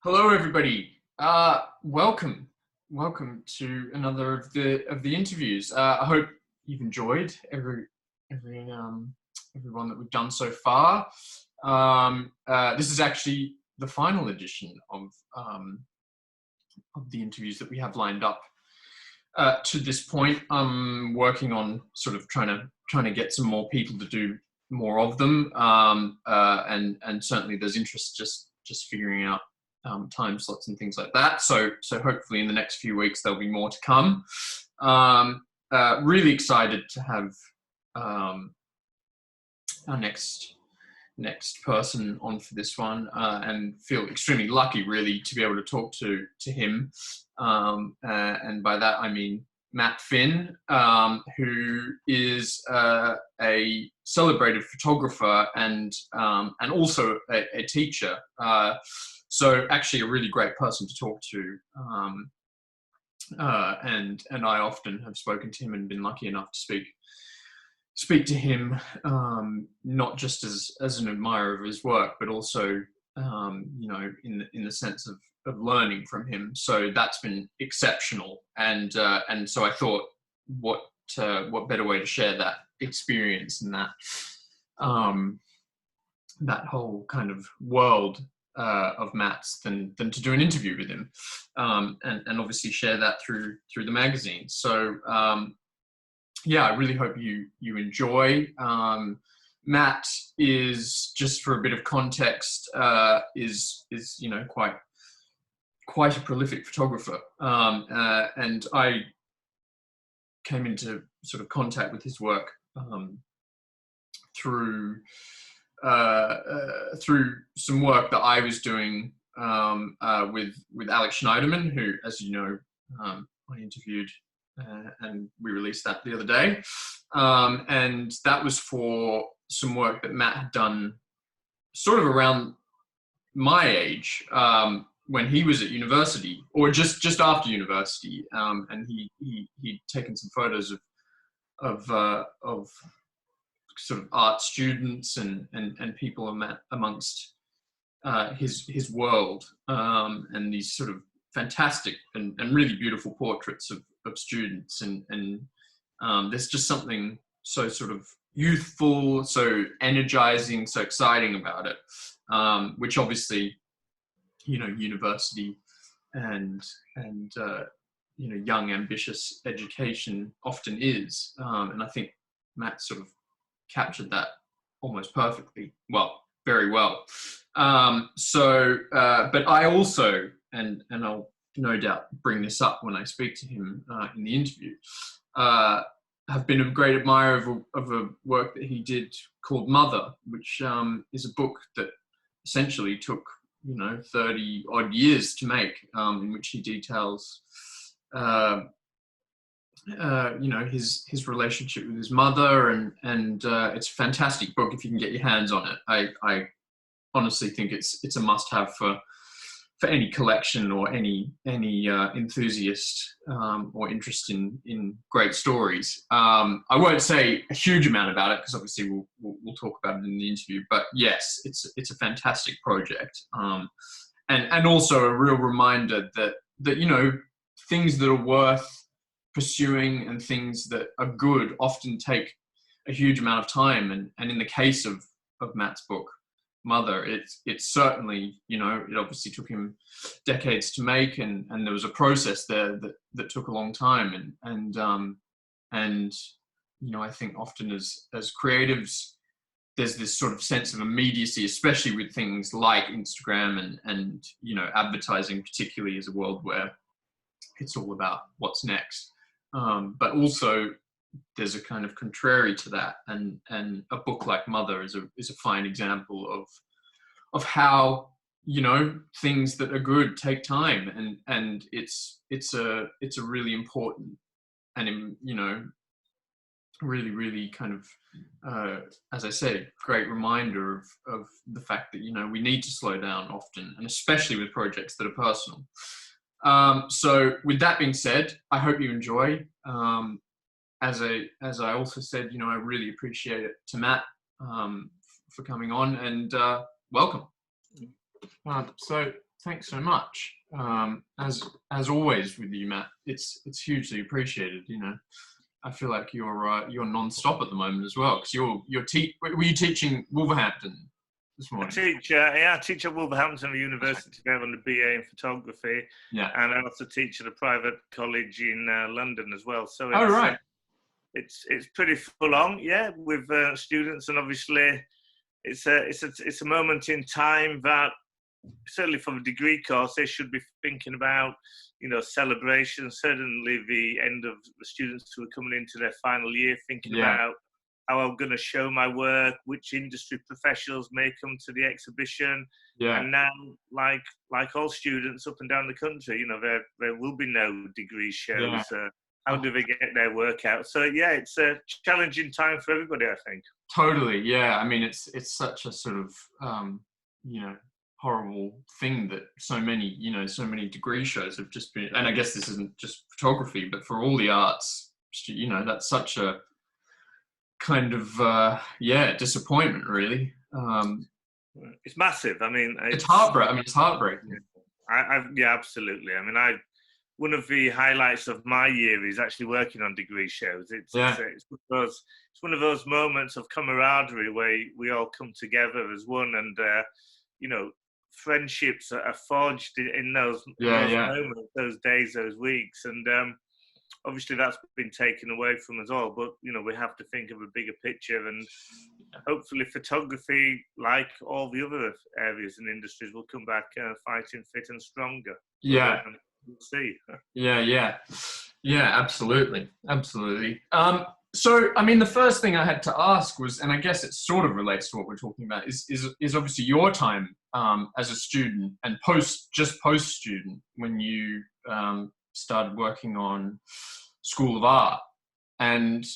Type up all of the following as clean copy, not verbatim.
Hello, everybody. Welcome to another of the interviews. I hope you've enjoyed everyone that we've done so far. This is actually the final edition of the interviews that we have lined up. To this point, I'm working on sort of trying to get some more people to do more of them, and certainly there's interest just figuring out time slots and things like that. So hopefully in the next few weeks there'll be more to come. Really excited to have our next person on for this one, and feel extremely lucky really to be able to talk to him. And by that I mean Matt Finn, who is a celebrated photographer and also a teacher. So actually a really great person to talk to. And I often have spoken to him and been lucky enough to speak to him, not just as an admirer of his work, but also in the sense of learning from him. So that's been exceptional, and so I thought, what better way to share that experience and that whole kind of world of Matt's than to do an interview with him, and obviously share that through the magazine. So yeah, I really hope you enjoy. Matt is, just for a bit of context, is quite a prolific photographer, and I came into sort of contact with his work through some work that I was doing with Alex Schneiderman, who, as you know, I interviewed, and we released that the other day, and that was for some work that Matt had done sort of around my age, when he was at university, or just after university, and he'd taken some photos of sort of art students and people amongst his world, and these sort of fantastic and really beautiful portraits of students, and there's just something so sort of youthful, so energizing, so exciting about it, which obviously, university and young ambitious education often is, and I think Matt sort of captured that almost perfectly, well, very well. But I also, and I'll no doubt bring this up when I speak to him in the interview, have been a great admirer of a work that he did called Mother, which is a book that essentially took 30 odd years to make, in which he details his relationship with his mother, and it's a fantastic book if you can get your hands on it. I honestly think it's a must-have for any collection or any enthusiast or interest in great stories. I won't say a huge amount about it because obviously we'll talk about it in the interview. But yes, it's a fantastic project, and also a real reminder that things that are worth pursuing and things that are good often take a huge amount of time. And in the case of Matt's book, Mother, it's certainly, it obviously took him decades to make, and there was a process there that took a long time, and I think often as creatives there's this sort of sense of immediacy, especially with things like Instagram and advertising, particularly, as a world where it's all about what's next, but also there's a kind of contrary to that, and a book like Mother is a fine example of how things that are good take time, and it's a really important and really kind of as I said, great reminder of the fact that we need to slow down often, and especially with projects that are personal. So with that being said, I hope you enjoy. As I also said, I really appreciate it to Matt for coming on, and welcome. So Thanks so much. As always with you, Matt, it's hugely appreciated. You know, I feel like you're non-stop at the moment as well, because were you teaching Wolverhampton this morning? I teach at Wolverhampton University there on the BA in photography. Yeah. And I also teach at a private college in London as well. So it's pretty full on, yeah, with students, and obviously it's a moment in time that certainly for a degree course they should be thinking about, you know, celebration. Certainly the end of the students who are coming into their final year, thinking about how I'm going to show my work, which industry professionals may come to the exhibition. Yeah. And now, like all students up and down the country, you know, there will be no degree shows. Yeah. How do they get their work out? So yeah, it's a challenging time for everybody, I think. Totally, yeah. I mean, it's such a sort of you know, horrible thing that so many degree shows have just been. And I guess this isn't just photography, but for all the arts, you know, that's such a kind of disappointment, really. It's massive. I mean, it's heartbreaking. It's heartbreaking. Yeah, absolutely. I mean, one of the highlights of my year is actually working on degree shows. It's one of those moments of camaraderie where we all come together as one, and you know, friendships are forged in those moments, those days, those weeks, and obviously that's been taken away from us all. But you know, we have to think of a bigger picture, and hopefully photography, like all the other areas and industries, will come back fighting fit and stronger. Yeah. We'll see. Yeah, absolutely. So, I mean, the first thing I had to ask was, and I guess it sort of relates to what we're talking about, is obviously your time as a student and post-student when you started working on School of Art, and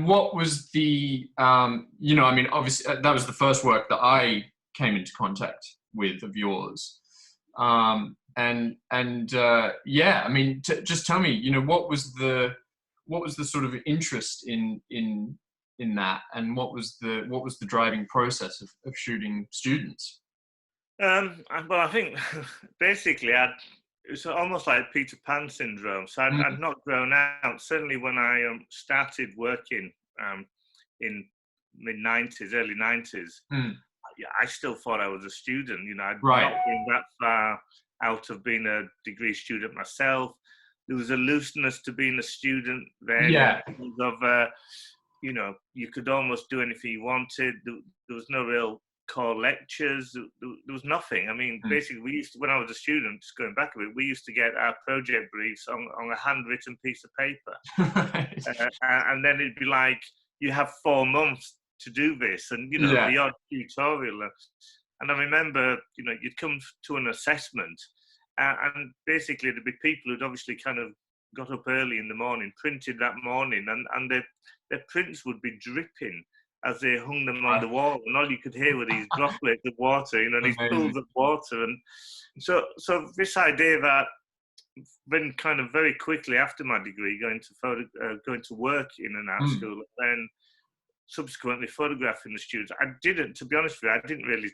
what was the you know, I mean, obviously that was the first work that I came into contact with of yours. Yeah, I mean, just tell me, you know, what was the sort of interest in that, and what was the driving process of shooting students? Well, I think basically it was almost like Peter Pan syndrome. So I'd not grown out. Certainly when I started working in mid-90s, early 90s, I still thought I was a student. You know, I'd not been that far out of being a degree student myself. There was a looseness to being a student then. Yeah. Of, you know, you could almost do anything you wanted. There was no real core lectures. There was nothing. I mean, basically, when I was a student, just going back a bit, we used to get our project briefs on a handwritten piece of paper. And then it'd be like, you have 4 months to do this, and, you know, the odd tutorial. And I remember, you know, you'd come to an assessment, and basically there'd be people who'd obviously kind of got up early in the morning, printed that morning, and their prints would be dripping as they hung them on the wall, and all you could hear were these droplets of water, you know, these pools of water. And so this idea that then kind of very quickly after my degree, going to work in an art school, and then subsequently photographing the students, to be honest with you,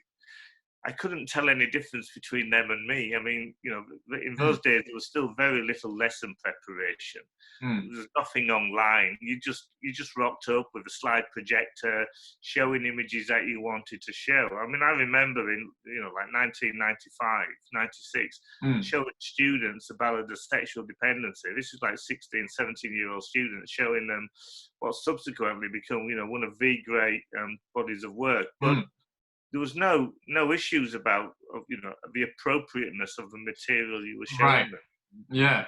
I couldn't tell any difference between them and me. I mean, you know, in those days, there was still very little lesson preparation. There was nothing online. You just rocked up with a slide projector, showing images that you wanted to show. I mean, I remember in, you know, like 1995, 96, showing students a ballad of sexual dependency. This is like 16, 17-year-old students, showing them what subsequently become, you know, one of the great bodies of work. But there was no issues about, you know, the appropriateness of the material you were showing them. Yeah.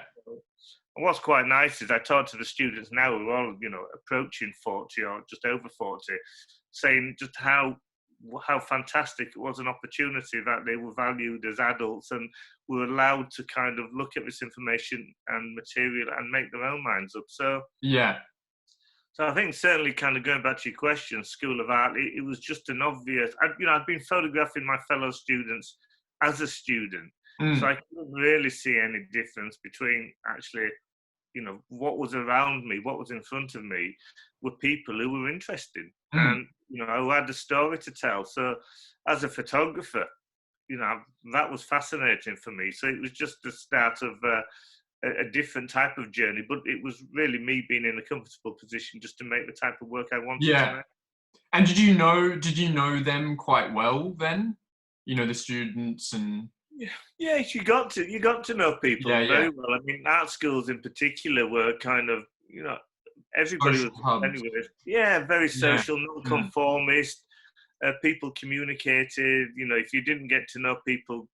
And what's quite nice is I talk to the students now who are all, you know, approaching 40 or just over 40, saying just how fantastic it was, an opportunity that they were valued as adults and were allowed to kind of look at this information and material and make their own minds up. So So I think certainly kind of going back to your question, School of Art, it was just an obvious, I'd been photographing my fellow students as a student. So I couldn't really see any difference between actually, you know, what was around me, what was in front of me were people who were interested and, you know, who had a story to tell. So as a photographer, that was fascinating for me. So it was just the start of a different type of journey, but it was really me being in a comfortable position just to make the type of work I wanted to make. And did you know them quite well then? You know, the students and Yes, you got to know people very yeah. well. I mean, art schools in particular were kind of, everybody Social was hubs. anyway. Yeah, very Yeah. social, non-conformist. People communicated. You know, if you didn't get to know people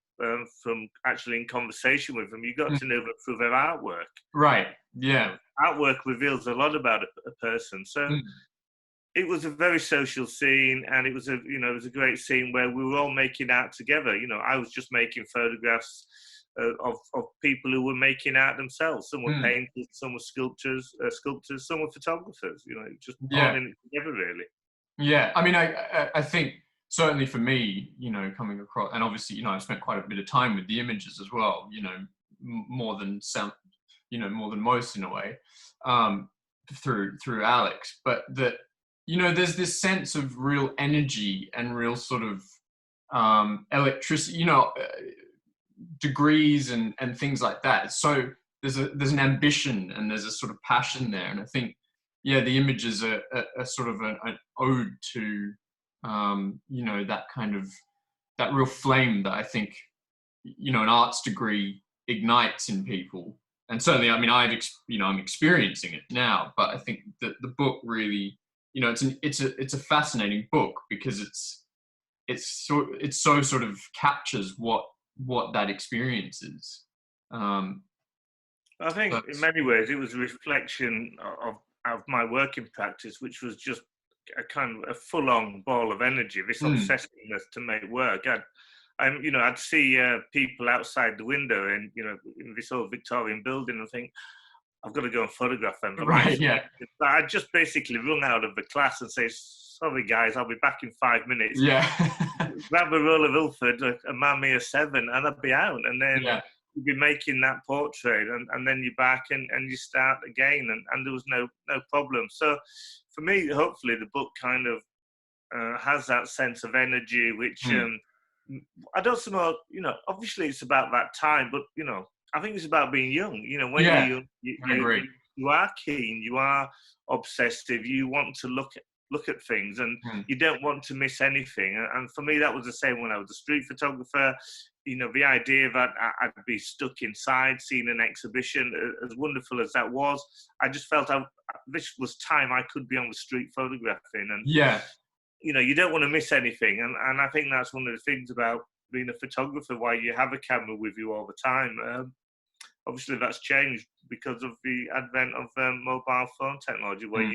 from actually in conversation with them, you got to know them through their artwork. Right. Yeah. Artwork reveals a lot about a person. So it was a very social scene, and it was a great scene where we were all making art together. You know, I was just making photographs of people who were making art themselves. Some were painters, some were sculptors, some were photographers. You know, just all in it together, really. Yeah. I mean, I think certainly for me, you know, coming across, and obviously, you know, I've spent quite a bit of time with the images as well. You know, more than most in a way, through Alex, but that. You know, there's this sense of real energy and real sort of electricity, you know, degrees and things like that. So there's an ambition and there's a sort of passion there. And I think, the images are sort of an ode to, you know, that kind of, that real flame that I think, you know, an arts degree ignites in people. And certainly, I mean, I'm experiencing it now, but I think that the book really, you know, it's a fascinating book because it's so sort of captures what that experience is. I think in many ways it was a reflection of my working practice, which was just a kind of a full-on ball of energy, this obsessiveness to make work. I'd see people outside the window in this old Victorian building and think, I've got to go and photograph them. Right, yeah. I'd just basically run out of the class and say, sorry guys, I'll be back in 5 minutes. Yeah. Grab a roll of Ilford, a Mamiya 7, and I'd be out. And then you'd be making that portrait, and then you're back and you start again. And there was no problem. So for me, hopefully the book kind of has that sense of energy, which I don't suppose, obviously it's about that time, but, I think it's about being young. You know, when you're young, you are keen, you are obsessive, you want to look at things, and you don't want to miss anything. And for me, that was the same when I was a street photographer. You know, the idea that I'd be stuck inside seeing an exhibition, as wonderful as that was, I just felt this was time I could be on the street photographing. And you don't want to miss anything. And I think that's one of the things about being a photographer, why you have a camera with you all the time. Obviously, that's changed because of the advent of mobile phone technology, where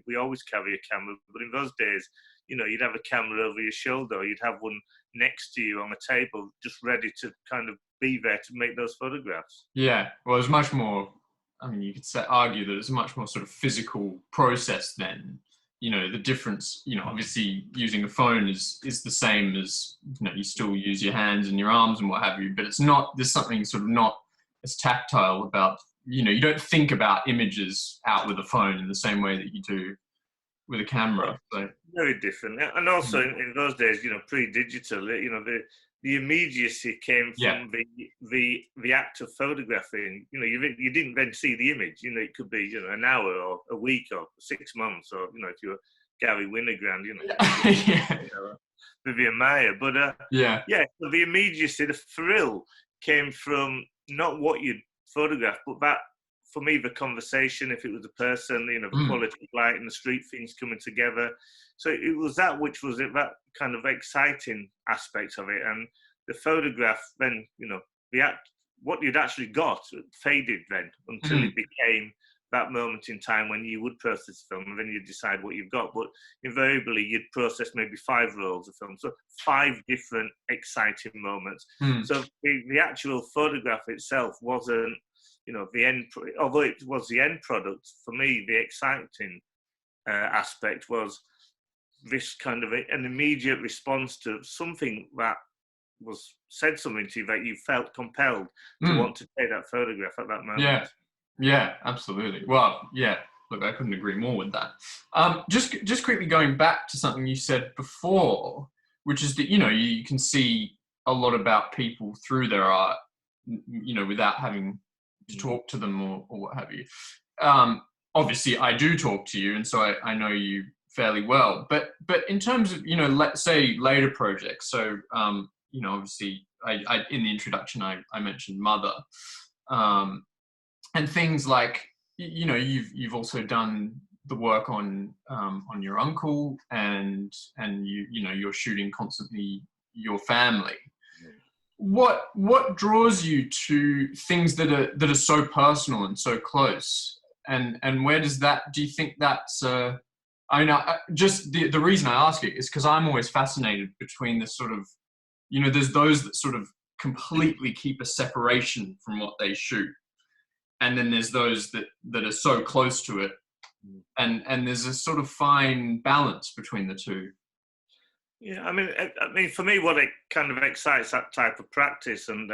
we always carry a camera. But in those days, you'd have a camera over your shoulder, or you'd have one next to you on a table, just ready to kind of be there to make those photographs. Yeah, well, it's much more. I mean, you could argue that it's a much more sort of physical process then. You know, the difference, obviously using a phone is the same as, you still use your hands and your arms and what have you, but there's something sort of not as tactile about, you don't think about images out with a phone in the same way that you do with a camera. So. Very different. And also in those days, pre-digital, the immediacy came from the act of photographing. You didn't then see the image. It could be, an hour or a week or 6 months, or, if you were Gary Winogrand, Vivian Mayer. But so the immediacy, the thrill came from not what you'd photograph, but that, for me, the conversation, if it was a person, the quality of light and the street things coming together. So it was that which was that kind of exciting aspect of it. And the photograph then, what you'd actually got faded then until it became that moment in time when you would process film, and then you decide what you've got. But invariably, you'd process maybe 5 rolls of film. So 5 different exciting moments. So the actual photograph itself wasn't, the end, although it was the end product, for me, the exciting aspect was this kind of an immediate response to something that said something to you, that you felt compelled to want to take that photograph at that moment. Yeah, absolutely. Well, yeah, look, I couldn't agree more with that. Just quickly going back to something you said before, which is that, you can see a lot about people through their art, without having to talk to them or what have you. Obviously, I do talk to you, and so I know you fairly well. But in terms of, let's say later projects. So, obviously, I in the introduction I mentioned Mother, and things like, you've also done the work on your uncle, and you're shooting constantly your family. What draws you to things that are so personal and so close, and where does that, do you think that's just the reason I ask it is because I'm always fascinated between the sort of, there's those that sort of completely keep a separation from what they shoot, and then there's those that are so close to it, and there's a sort of fine balance between the two. Yeah, I mean, for me, what it kind of excites that type of practice and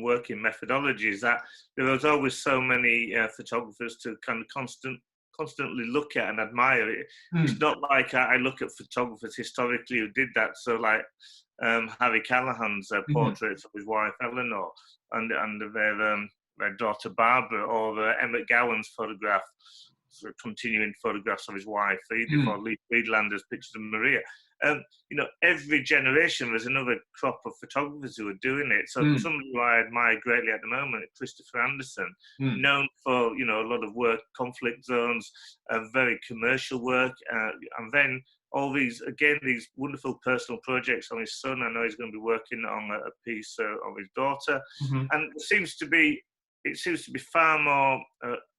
working methodology is that there was always so many photographers to kind of constantly look at and admire. It's not like I look at photographers historically who did that. So like Harry Callahan's portraits of his wife Eleanor and their daughter Barbara, or Emmett Gowan's photograph, sort of continuing photographs of his wife Edith, or Lee Friedlander's pictures of Maria. Every generation there's another crop of photographers who are doing it. So somebody who I admire greatly at the moment, Christopher Anderson, known for a lot of work, conflict zones, very commercial work, and then all these wonderful personal projects on his son. I know he's going to be working on a piece of his daughter, and it seems to be far more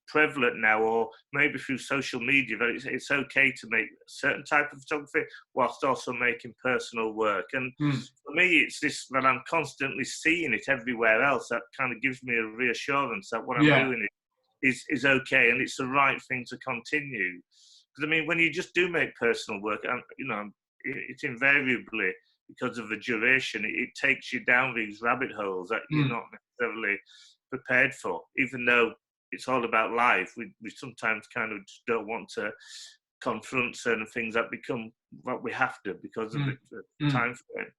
prevalent now, or maybe through social media, that it's okay to make a certain type of photography whilst also making personal work. And for me, it's this, that I'm constantly seeing it everywhere else, that kind of gives me a reassurance that what I'm doing is okay, and it's the right thing to continue. Because I mean, when you just do make personal work, it's invariably, because of the duration, it takes you down these rabbit holes that you're not necessarily prepared for, even though it's all about life. We sometimes kind of just don't want to confront certain things that become what we have to because of the time frame.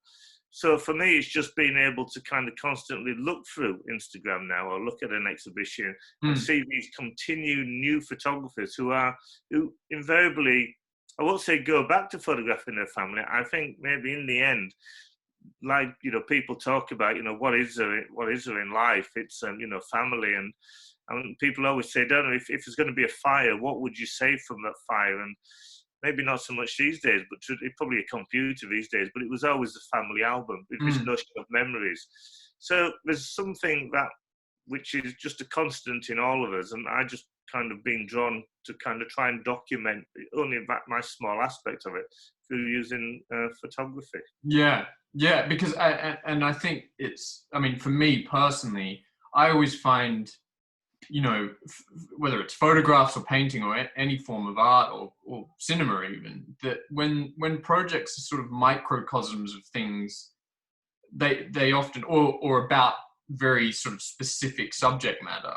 So for me, it's just being able to kind of constantly look through Instagram now, or look at an exhibition and see these continued new photographers who invariably, I won't say go back to photographing their family. I think maybe in the end, like, people talk about, what is there in life? It's, family. And people always say, don't know, if there's going to be a fire, what would you save from that fire? And maybe not so much these days, but probably a computer these days, but it was always the family album, with this notion of memories. So there's something which is just a constant in all of us, and I just kind of been drawn to kind of try and document only my small aspect of it through using photography. Yeah, because I think it's, I mean, for me personally, I always find, whether it's photographs or painting or any form of art or cinema even, that when projects are sort of microcosms of things, they often, or about very sort of specific subject matter,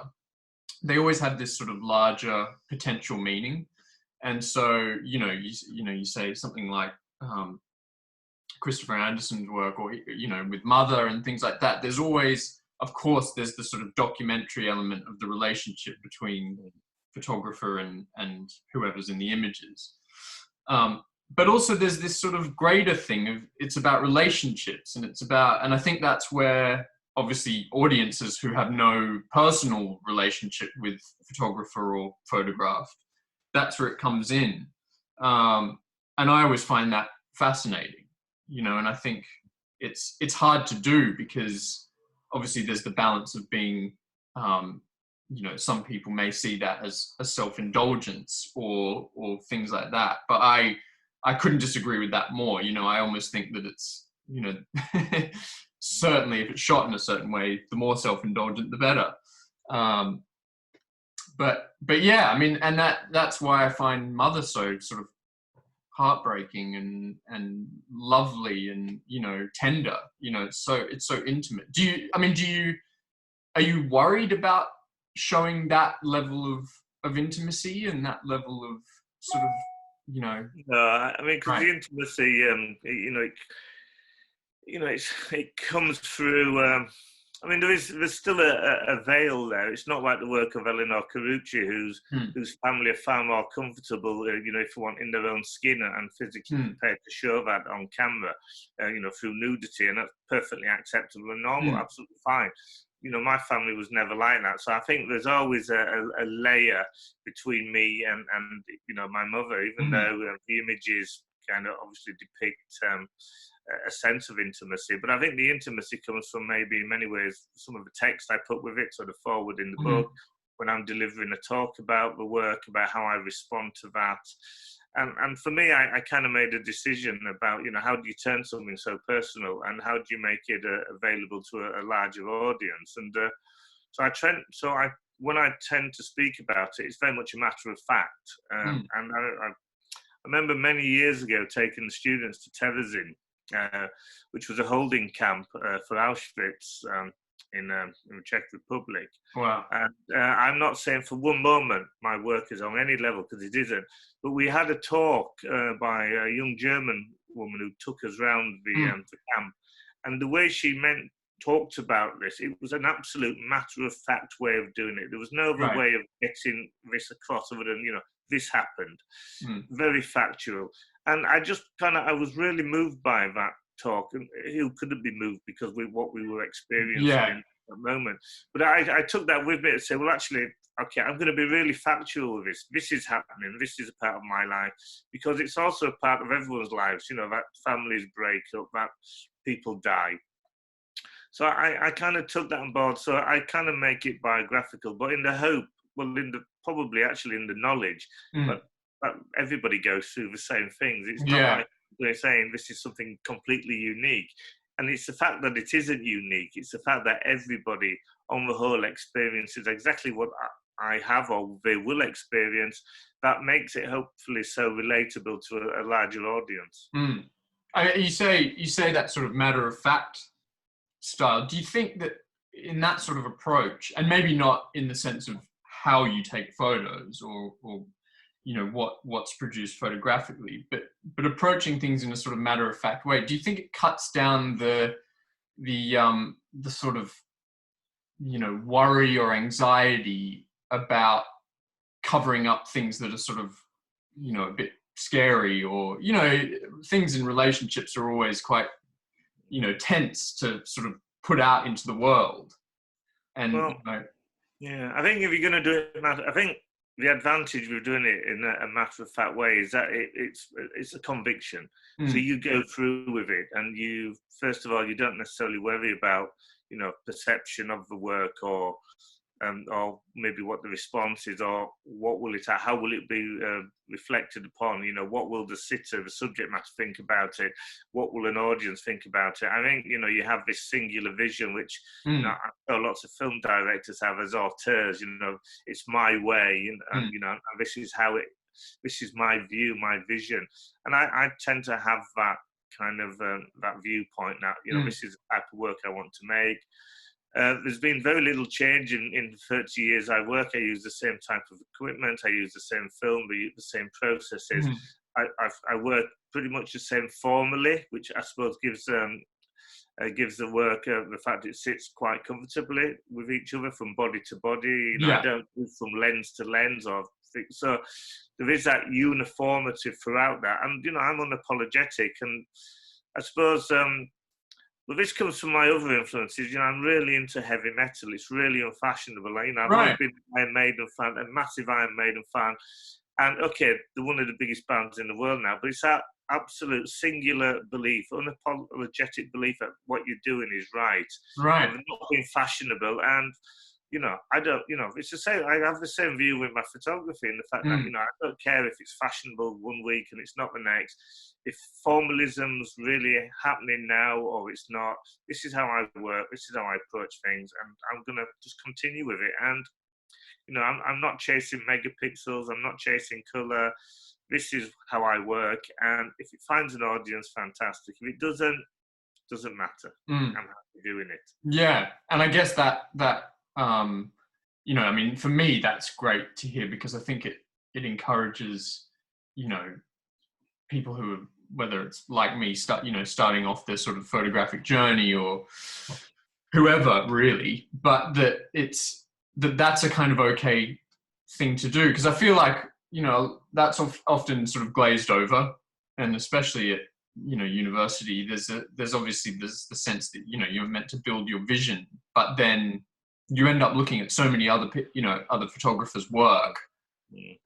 they always have this sort of larger potential meaning. And so, you say something like Christopher Anderson's work, or, with Mother and things like that, there's always, of course, there's the sort of documentary element of the relationship between photographer and whoever's in the images. But also there's this sort of greater thing of, it's about relationships, and I think that's where obviously audiences who have no personal relationship with photographer or photographed, that's where it comes in. And I always find that fascinating, and I think it's hard to do because obviously there's the balance of being, some people may see that as a self-indulgence or things like that. But I couldn't disagree with that more. I almost think that it's, certainly if it's shot in a certain way, the more self-indulgent, the better. But yeah, I mean, and that's why I find Mother so sort of heartbreaking and lovely and, tender. It's so intimate. Are you worried about showing that level of intimacy and that level of sort of, No, I mean, because the intimacy, it comes through. I mean, there's still a veil there. It's not like the work of Eleanor Carucci, whose family are far more comfortable, if you want, in their own skin and physically prepared to show that on camera, through nudity, and that's perfectly acceptable and normal, absolutely fine. My family was never like that. So I think there's always a layer between me and my mother, even though the images kind of obviously depict a sense of intimacy. But I think the intimacy comes from maybe in many ways some of the text I put with it, sort of forward in the book, when I'm delivering a talk about the work, about how I respond to that. And for me, I kind of made a decision about, how do you turn something so personal and how do you make it available to a larger audience? And when I tend to speak about it, it's very much a matter of fact. And I remember many years ago taking the students to Terezin, which was a holding camp for Auschwitz in the Czech Republic. Wow. And I'm not saying for one moment my work is on any level, because it isn't. But we had a talk by a young German woman who took us around the camp. And the way she talked about this, it was an absolute matter-of-fact way of doing it. There was no other way of getting this across other than, this happened. Very factual. And I just I was really moved by that talk. And who couldn't be moved because what we were experiencing in that moment. But I took that with me and said, well, actually, okay, I'm going to be really factual with this. This is happening. This is a part of my life, because it's also a part of everyone's lives, that families break up, that people die. So I kind of took that on board. So I kind of make it biographical, but in the hope, probably actually in the knowledge, but everybody goes through the same things. It's not like they're saying this is something completely unique. And it's the fact that it isn't unique. It's the fact that everybody on the whole experiences exactly what I have or they will experience, that makes it hopefully so relatable to a larger audience. You say that sort of matter of fact style. Do you think that in that sort of approach, and maybe not in the sense of how you take photos or what's produced photographically, but approaching things in a sort of matter of fact way, do you think it cuts down the sort of worry or anxiety about covering up things that are sort of a bit scary, or things in relationships are always quite tense to sort of put out into the world? And yeah, I think if you're going to do it, I think the advantage of doing it in a matter-of-fact way is that it's a conviction. So you go through with it, and you, first of all, you don't necessarily worry about perception of the work, or maybe what the response is, or how will it be reflected upon? What will the sitter, the subject matter, think about it? What will an audience think about it? I think you have this singular vision, which I know lots of film directors have as auteurs. It's my way, and this is how it. This is my view, my vision, and I tend to have that kind of that viewpoint. That this is the type of work I want to make. There's been very little change in the 30 years I work. I use the same type of equipment. I use the same film, the same processes. I work pretty much the same formally, which I suppose gives the work the fact it sits quite comfortably with each other from body to body. I don't move from lens to lens so there is that uniformity throughout that. And I'm unapologetic, and I suppose. Well, this comes from my other influences. I'm really into heavy metal. It's really unfashionable. I've always been an Iron Maiden fan, a massive Iron Maiden fan. And okay, they're one of the biggest bands in the world now, but it's that absolute singular belief, unapologetic belief that what you're doing is right. Right. And not being fashionable. And I don't, it's the same. I have the same view with my photography, and the fact that, I don't care if it's fashionable one week and it's not the next. If formalism's really happening now or it's not, this is how I work, this is how I approach things, and I'm going to just continue with it. And, I'm not chasing megapixels, I'm not chasing colour. This is how I work, and if it finds an audience, fantastic. If it doesn't matter. I'm happy doing it. Yeah, and I guess that for me, that's great to hear, because I think it encourages, people who are whether it's like me, starting off their sort of photographic journey, or whoever really, but that's a kind of okay thing to do, because I feel like, that's often sort of glazed over, and especially at, university, there's obviously the sense that, you're meant to build your vision, but then you end up looking at so many other photographers' work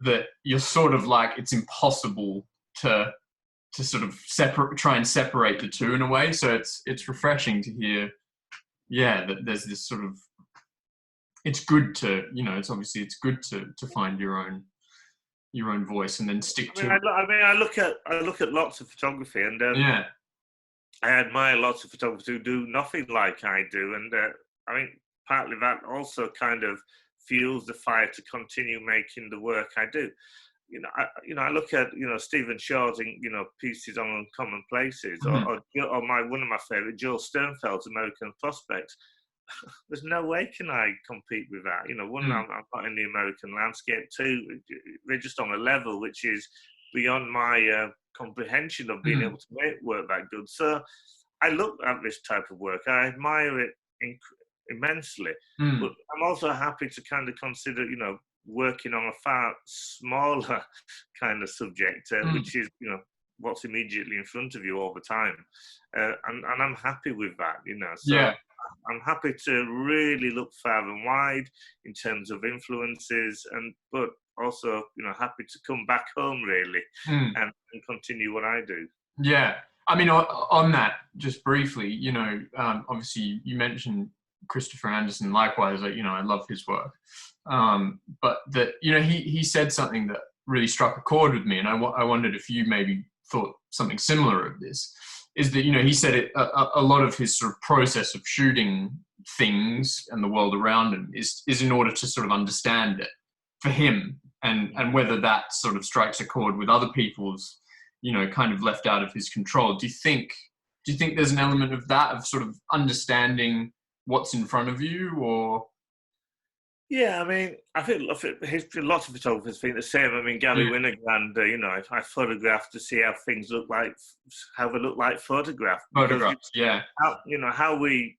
that you're sort of like, it's impossible to sort of try and separate the two in a way. So it's refreshing to hear, that there's this sort of, it's good to, it's good to find your own voice and then stick to it. I look at lots of photography, and I admire lots of photographers who do nothing like I do, and I think partly that also kind of fuels the fire to continue making the work I do. I look at Stephen Shaw's pieces on Uncommon Places, or one of my favorite, Joel Sternfeld's American Prospects. There's no way can I compete with that. One, I'm not in the American landscape. Two, they're just on a level which is beyond my comprehension of being able to make work that good. So I look at this type of work, I admire it immensely, but I'm also happy to kind of consider, working on a far smaller kind of subject, which is, what's immediately in front of you all the time, and I'm happy with that, So I'm happy to really look far and wide in terms of influences, but also, happy to come back home really and continue what I do. Yeah, I mean, on that, just briefly, obviously you mentioned Christopher Anderson. Likewise, I love his work, but that he said something that really struck a chord with me, and I wondered if you maybe thought something similar of this. Is that he said it, a lot of his sort of process of shooting things and the world around him is in order to sort of understand it for him, and whether that sort of strikes a chord with other people's, kind of left out of his control. Do you think there's an element of that, of sort of understanding what's in front of you, or? Yeah, I mean, I think lots of photographers think the same. I mean, Gary Winogrand, I photograph to see how things look like, how they look like photographed. Photographs, yeah. How we,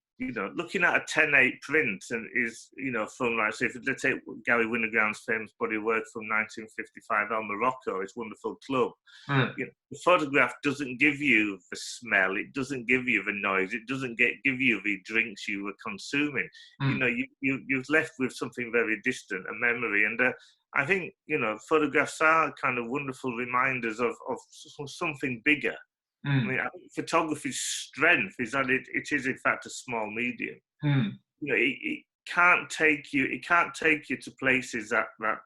looking at a 10:8 print and is, from, like, say, if they take Gary Winogrand's famous body of work from 1955, El Morocco, his wonderful club, the photograph doesn't give you the smell, it doesn't give you the noise, it doesn't give you the drinks you were consuming. You're left with something very distant, a memory. And I think, photographs are kind of wonderful reminders of something bigger. I mean, I think photography's strength is that it is in fact a small medium. It can't take you to places that the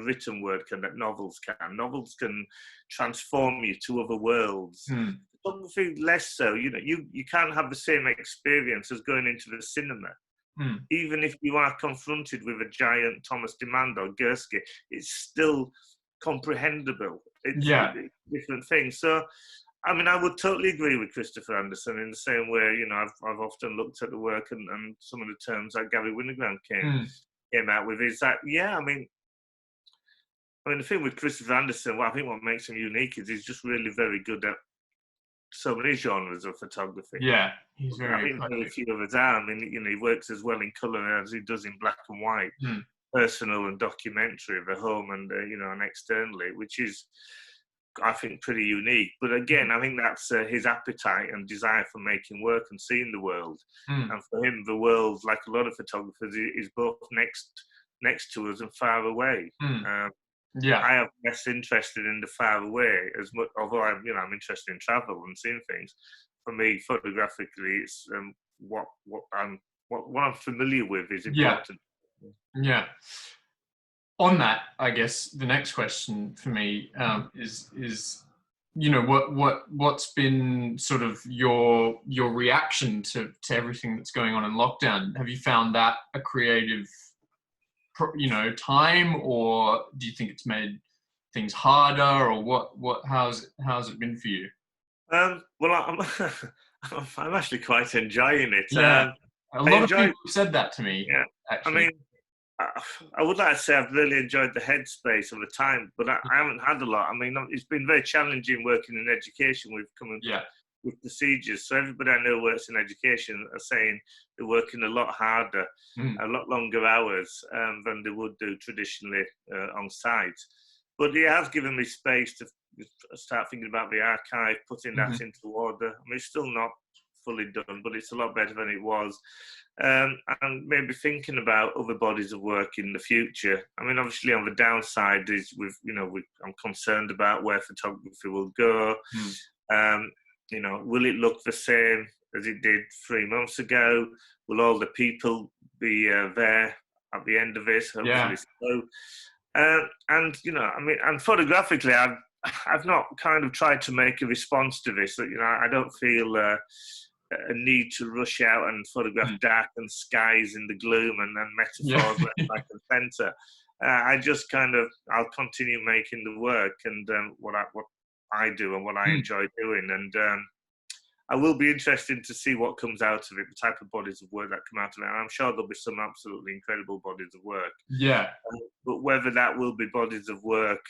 written word can, that novels can. Novels can transform you to other worlds. Photography less so. You can't have the same experience as going into the cinema. Even if you are confronted with a giant Thomas Demand or Gursky, it's still comprehensible. It's a different thing. So, I mean, I would totally agree with Christopher Anderson in the same way, I've often looked at the work and some of the terms that Gary Winogrand came out with is that, I mean, the thing with Christopher Anderson, I think what makes him unique is he's just really very good at so many genres of photography. Yeah, he's very. I think very few of us are. I mean, he works as well in colour as he does in black and white, personal and documentary, the home and and externally, which is, I think, pretty unique. But again, I think that's his appetite and desire for making work and seeing the world. And for him, the world, like a lot of photographers, is both next to us and far away. I have less interested in the far away as much, although I'm interested in travel and seeing things. For me, photographically, it's what I'm familiar with is important. Yeah. On that, I guess the next question for me is what's been sort of your reaction to everything that's going on in lockdown? Have you found that a creative time, or do you think it's made things harder, or how's it been for you? Well, I'm actually quite enjoying it. A lot of people have said that to me. Yeah, actually. I mean, I would like to say I've really enjoyed the headspace of the time, but I haven't had a lot. I mean, it's been very challenging working in education. We've come with procedures. So everybody I know works in education are saying they're working a lot harder, a lot longer hours than they would do traditionally on site. But it has given me space to start thinking about the archive, putting that into order. I mean, it's still not fully done, but it's a lot better than it was. And maybe thinking about other bodies of work in the future. I mean, obviously, on the downside is I'm concerned about where photography will go. Will it look the same as it did 3 months ago? Will all the people be there at the end of this? Hopefully so. And photographically, I've not kind of tried to make a response to this. I don't feel a need to rush out and photograph darkened skies in the gloom and metaphors left, right and centre. I just I'll continue making the work and what I do and what I enjoy doing. And I will be interested to see what comes out of it, the type of bodies of work that come out of it. And I'm sure there'll be some absolutely incredible bodies of work. Yeah. But whether that will be bodies of work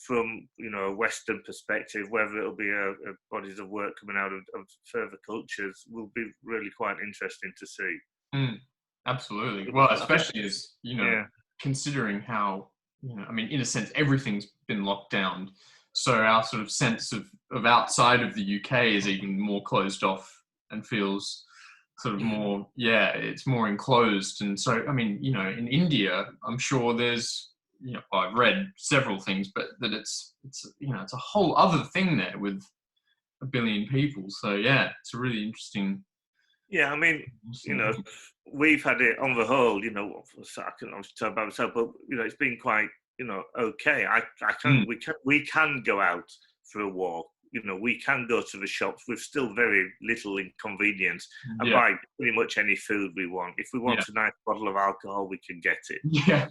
from a Western perspective, whether it'll be a bodies of work coming out of further cultures, will be really quite interesting to see. Absolutely. Well, especially as considering how I mean, in a sense, everything's been locked down, so our sort of sense of outside of the UK is even more closed off and feels sort of more it's more enclosed. And so I mean, in India, I'm sure there's I've read several things, but that it's a whole other thing there with 1 billion people. So it's a really interesting. Yeah, I mean, we've had it on the whole. I can obviously talk about myself, but it's been quite okay. We can go out for a walk. We can go to the shops with still very little inconvenience and buy pretty much any food we want. If we want a nice bottle of alcohol, we can get it. Yeah.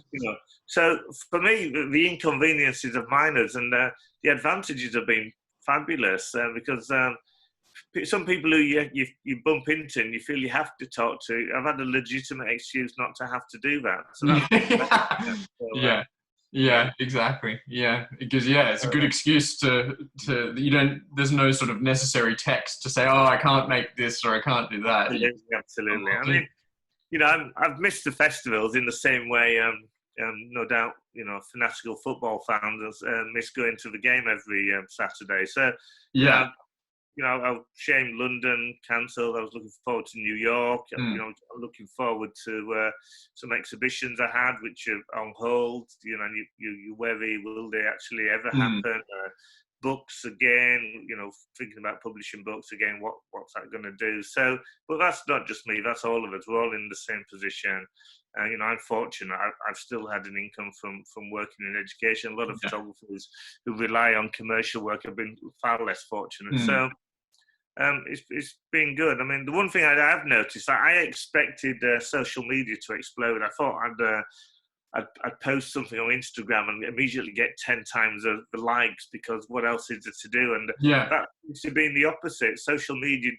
So for me, the inconveniences are minors, and the advantages have been fabulous because some people who you bump into and you feel you have to talk to, I've had a legitimate excuse not to have to do that. So that's exactly. Yeah, because it's a good excuse to there's no sort of necessary text to say, oh, I can't make this or I can't do that. Absolutely. I mean, I've missed the festivals in the same way. No doubt, fanatical football fans miss going to the game every Saturday. So shame London cancelled. I was looking forward to New York. I'm looking forward to some exhibitions I had, which are on hold. And you worry, will they actually ever happen? Books again, thinking about publishing books again. What's that going to do? So, but that's not just me. That's all of us. We're all in the same position. I'm fortunate. I've still had an income from working in education. A lot of photographers who rely on commercial work have been far less fortunate. So it's been good. I mean, the one thing I have noticed, I expected social media to explode. I thought I'd post something on Instagram and immediately get 10 times the likes because what else is there to do? And that seems to be the opposite. Social media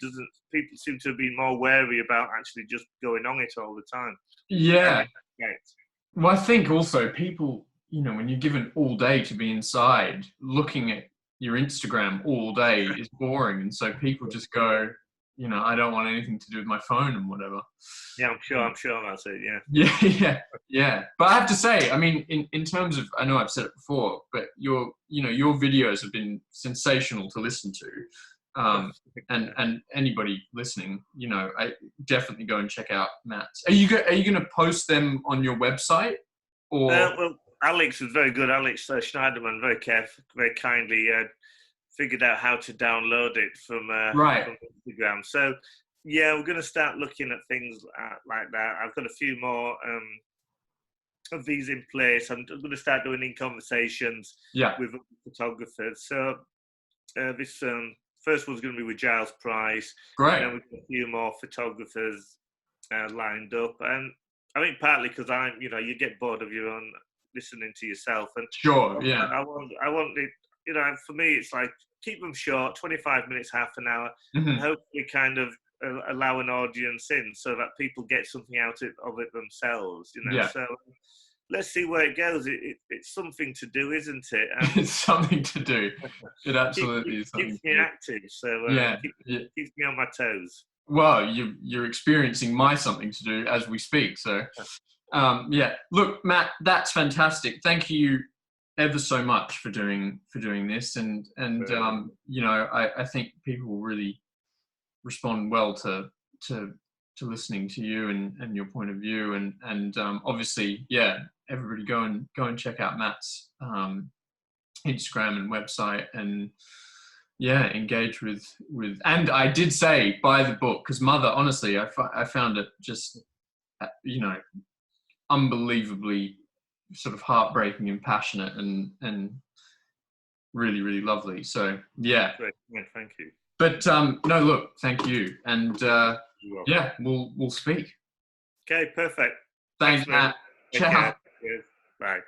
people seem to be more wary about actually just going on it all the time. Yeah. Well, I think also people, when you're given all day to be inside, looking at your Instagram all day is boring. And so people just go, I don't want anything to do with my phone and whatever. Yeah, I'm sure that's it. Yeah. But I have to say, I mean, in terms of, I know I've said it before, but your videos have been sensational to listen to. And anybody listening, I definitely go and check out Matt's. Are you going to post them on your website? Or well, Alex was very good. Alex Schneiderman very kindly figured out how to download it from Instagram. So we're going to start looking at things like that. I've got a few more of these in place. I'm going to start doing in conversations with photographers. So this first one's going to be with Giles Price. Great. And then we've got a few more photographers lined up. And I think partly because you get bored of your own listening to yourself. And sure, yeah. I want it, for me, it's like keep them short, 25 minutes, half an hour, and hopefully kind of allow an audience in so that people get something out of it themselves, you know. Yeah. So let's see where it goes. It's something to do, isn't it? It's something to do. It absolutely is something keeps to me do. active, so Yeah. keeps me on my toes. Well, you're experiencing my something to do as we speak. So, yeah. Look, Matt, that's fantastic. Thank you ever so much for doing this, and you know, I think people will really respond well to listening to you and your point of view, and obviously, yeah, everybody go and check out Matt's Instagram and website, and yeah, engage with and I did say buy the book, because Mother, honestly, I found it just you know, unbelievably sort of heartbreaking and passionate and really lovely. So yeah. Great. Yeah, thank you. But no, look, thank you, and yeah, we'll speak. Okay, perfect. Thanks, Matt. Take Ciao. care. Cheers. Bye.